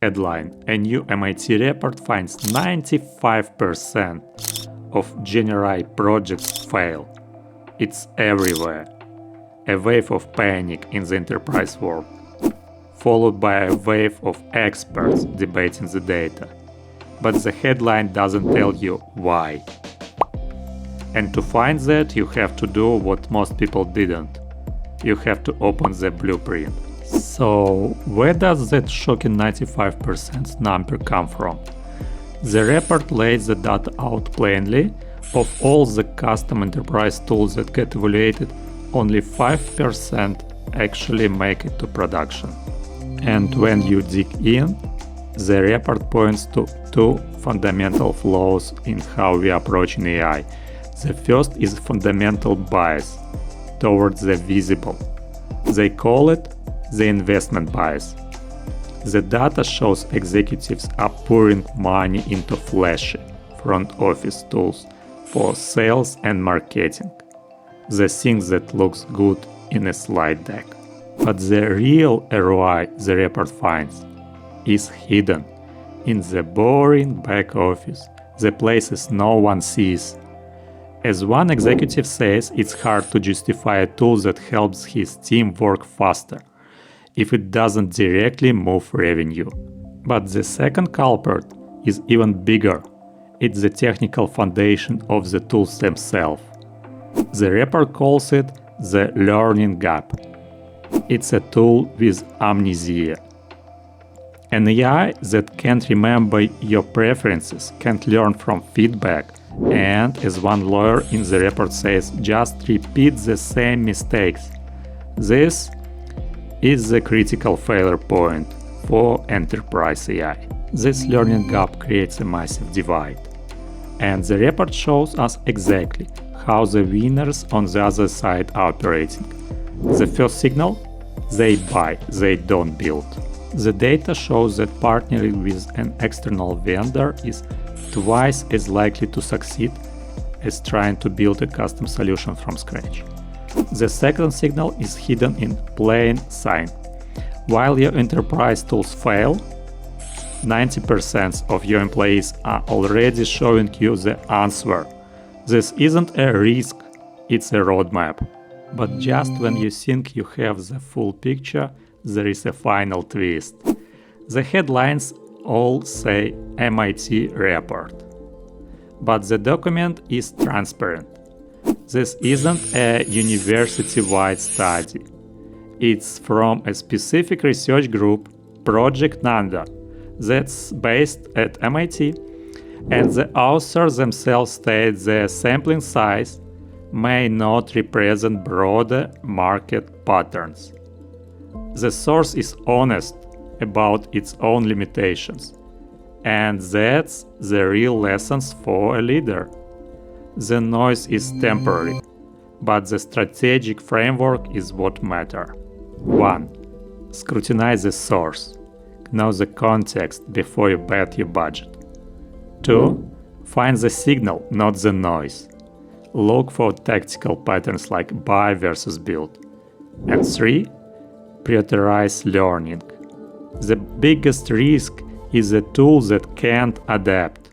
Headline: a new MIT report finds 95% of GenAI projects fail. It's everywhere. A wave of panic in the enterprise world, followed by a wave of experts debating the data. But the headline doesn't tell you why. And to find that, you have to do what most people didn't. You have to open the blueprint. So, where does that shocking 95% number come from? The report lays the data out plainly. Of all the custom enterprise tools that get evaluated, only 5% actually make it to production. And when you dig in, the report points to two fundamental flaws in how we approach AI. The first is fundamental bias towards the visible. They call it the investment bias. The data shows executives are pouring money into flashy front office tools for sales and marketing, the things that looks good in a slide deck. But the real ROI the report finds is hidden in the boring back office, the places no one sees. As one executive says, it's hard to justify a tool that helps his team work faster if it doesn't directly move revenue. But the second culprit is even bigger. It's the technical foundation of the tools themselves. The report calls it the learning gap. It's a tool with amnesia. An AI that can't remember your preferences, can't learn from feedback, and, as one lawyer in the report says, just repeat the same mistakes. This is the critical failure point for enterprise AI. This learning gap creates a massive divide. And the report shows us exactly how the winners on the other side are operating. The first signal: they buy, they don't build. The data shows that partnering with an external vendor is twice as likely to succeed as trying to build a custom solution from scratch. The second signal is hidden in plain sight. While your enterprise tools fail, 90% of your employees are already showing you the answer. This isn't a risk, it's a roadmap. But just when you think you have the full picture, there is a final twist. The headlines all say MIT report. But the document is transparent. This isn't a university-wide study. It's from a specific research group, Project Nanda, that's based at MIT, and the authors themselves state the sampling size may not represent broader market patterns. The source is honest about its own limitations, and that's the real lessons for a leader. The noise is temporary, but the strategic framework is what matters. 1. Scrutinize the source. Know the context before you bet your budget. 2. Find the signal, not the noise. Look for tactical patterns like buy versus build. And 3. Prioritize learning. The biggest risk is a tool that can't adapt.